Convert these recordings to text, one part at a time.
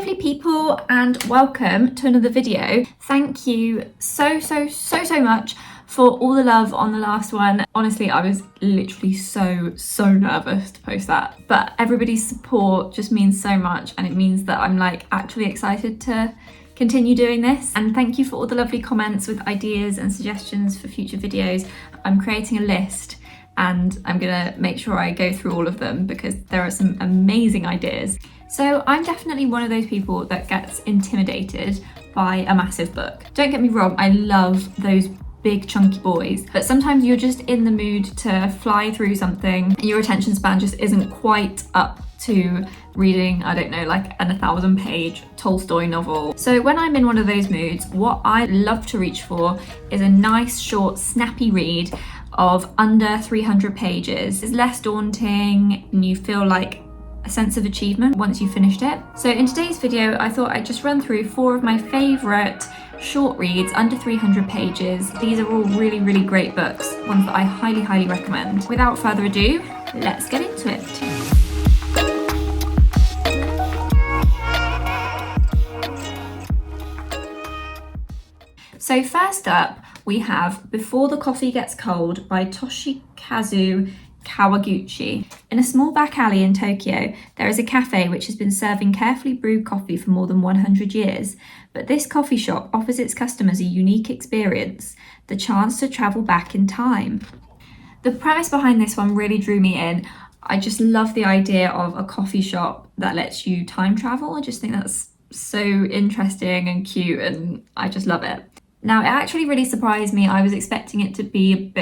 lovely people, and welcome to another video. Thank you so much for all the love on the last one. Honestly, I was literally so nervous to post that, but everybody's support just means so much, and it means that I'm like actually excited to continue doing this. And thank you for all the lovely comments with ideas and suggestions for future videos. I'm creating a list and I'm gonna make sure I go through all of them because there are some amazing ideas. So I'm definitely one of those people that gets intimidated by a massive book. Don't get me wrong, I love those big chunky boys, but sometimes you're just in the mood to fly through something and your attention span just isn't quite up to reading, I don't know, like an 1,000-page Tolstoy novel. So when I'm in one of those moods, what I love to reach for is a nice, short, snappy read of under 300 pages. It's less daunting and you feel like a sense of achievement once you've finished it. So in today's video, I thought I'd just run through 4 of my favourite short reads under 300 pages. These are all really great books, ones that I highly recommend. Without further ado, let's get into it. So first up, we have Before the Coffee Gets Cold by Toshikazu Kawaguchi. In a small back alley in Tokyo, there is a cafe which has been serving carefully brewed coffee for more than 100 years. But this coffee shop offers its customers a unique experience, the chance to travel back in time. The premise behind this one really drew me in. I just love the idea of a coffee shop that lets you time travel. I just think that's so interesting and cute, and I just love it. Now, it actually really surprised me. I was expecting it to be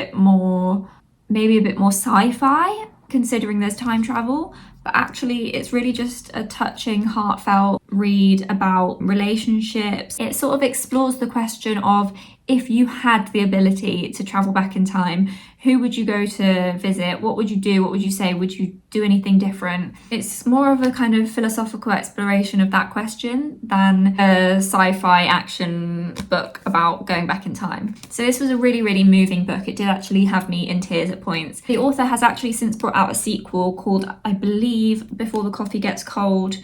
maybe a bit more sci-fi, considering there's time travel, but actually it's really just a touching, heartfelt read about relationships. It sort of explores the question of, if you had the ability to travel back in time, who would you go to visit? What would you do? What would you say? Would you do anything different? It's more of a kind of philosophical exploration of that question than a sci-fi action book about going back in time. So this was a really moving book. It did actually have me in tears at points. The author has actually since brought out a sequel called, I believe, Before the Coffee Gets Cold,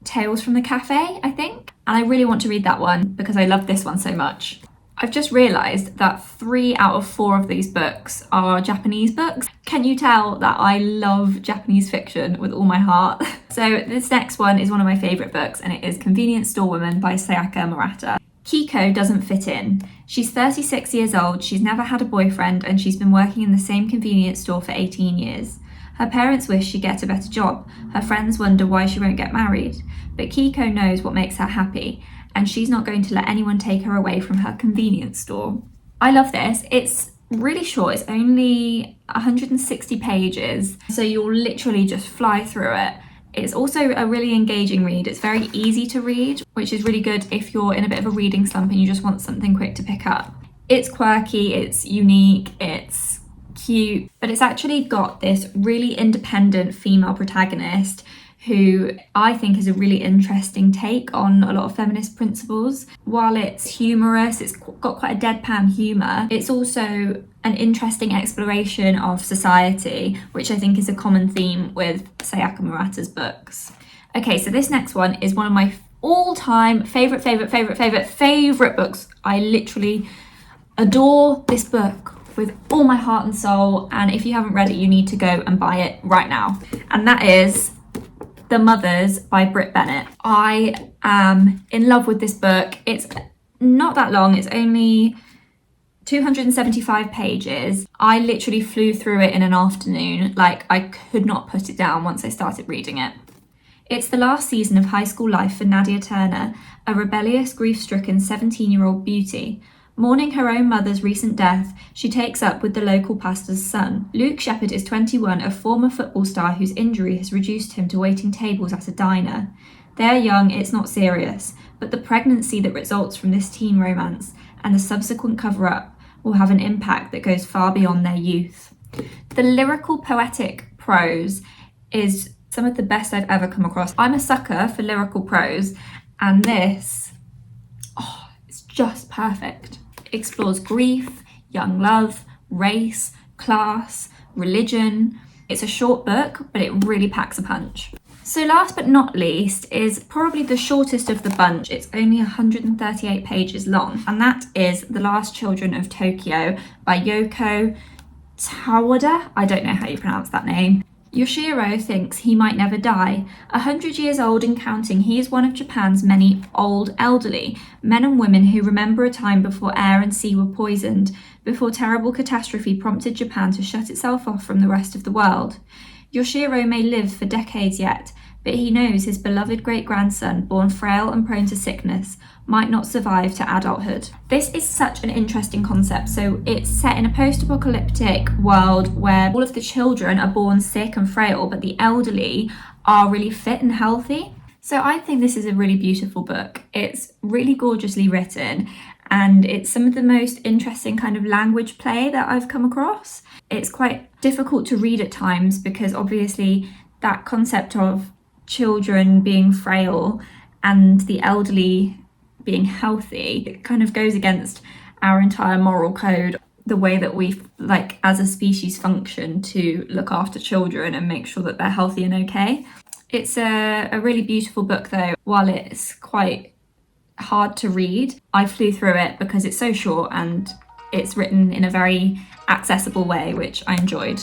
Tales from the Cafe, I think. And I really want to read that one because I love this one so much. I've just realised that 3 out of 4 of these books are Japanese books. Can you tell that I love Japanese fiction with all my heart? So this next one is one of my favourite books, and it is Convenience Store Woman by Sayaka Murata. Kiko doesn't fit in. She's 36 years old, she's never had a boyfriend, and she's been working in the same convenience store for 18 years. Her parents wish she'd get a better job. Her friends wonder why she won't get married. But Kiko knows what makes her happy, and she's not going to let anyone take her away from her convenience store. I love this. It's really short. It's only 160 pages, so you'll literally just fly through it. It's also a really engaging read. It's very easy to read, which is really good if you're in a bit of a reading slump and you just want something quick to pick up. It's quirky, it's unique, it's cute, but it's actually got this really independent female protagonist who I think is a really interesting take on a lot of feminist principles. While it's humorous, it's got quite a deadpan humour, it's also an interesting exploration of society, which I think is a common theme with Sayaka Murata's books. Okay, so this next one is one of my all-time favourite books. I literally adore this book with all my heart and soul, and if you haven't read it, you need to go and buy it right now. And that is The Mothers by Bennett. I am in love with this book. It's not that long, it's only 275 pages. I literally flew through it in an afternoon. Like, I could not put it down once I started reading it. It's the last season of high school life for Nadia Turner, a rebellious, grief-stricken 17-year-old beauty. Mourning her own mother's recent death, she takes up with the local pastor's son. Luke Shepherd is 21, a former football star whose injury has reduced him to waiting tables at a diner. They're young, it's not serious, but the pregnancy that results from this teen romance and the subsequent cover-up will have an impact that goes far beyond their youth. The lyrical, poetic prose is some of the best I've ever come across. I'm a sucker for lyrical prose, and this, it's just perfect. Explores grief, young love, race, class, religion. It's a short book, but it really packs a punch. So last but not least is probably the shortest of the bunch. It's only 138 pages long, and that is The Last Children of Tokyo by Yoko Tawada. I don't know how you pronounce that name. Yoshiro thinks he might never die. 100 years old and counting, he is one of Japan's many old elderly, men and women who remember a time before air and sea were poisoned, before terrible catastrophe prompted Japan to shut itself off from the rest of the world. Yoshiro may live for decades yet, but he knows his beloved great-grandson, born frail and prone to sickness, might not survive to adulthood. This is such an interesting concept. So it's set in a post-apocalyptic world where all of the children are born sick and frail, but the elderly are really fit and healthy. So I think this is a really beautiful book. It's really gorgeously written, and it's some of the most interesting kind of language play that I've come across. It's quite difficult to read at times because obviously that concept of children being frail and the elderly being healthy, it kind of goes against our entire moral code, the way that we like as a species function to look after children and make sure that they're healthy and okay. It's a really beautiful book though. While it's quite hard to read, I flew through it because it's so short and it's written in a very accessible way, which I enjoyed.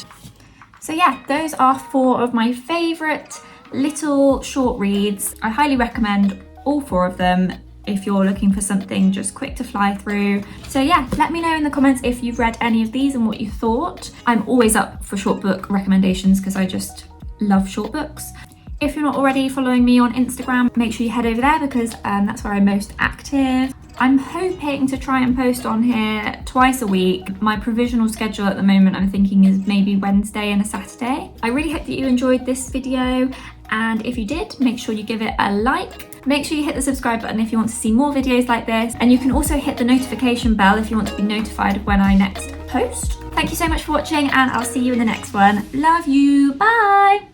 So yeah, those are 4 of my favourite little short reads. I highly recommend all 4 of them if you're looking for something just quick to fly through. So yeah, let me know in the comments if you've read any of these and what you thought. I'm always up for short book recommendations because I just love short books. If you're not already following me on Instagram, make sure you head over there because that's where I'm most active. I'm hoping to try and post on here twice a week. My provisional schedule at the moment, I'm thinking, is maybe Wednesday and a Saturday. I really hope that you enjoyed this video, and if you did, make sure you give it a like. Make sure you hit the subscribe button if you want to see more videos like this, and you can also hit the notification bell if you want to be notified of when I next post. Thank you so much for watching, and I'll see you in the next one. Love you, bye!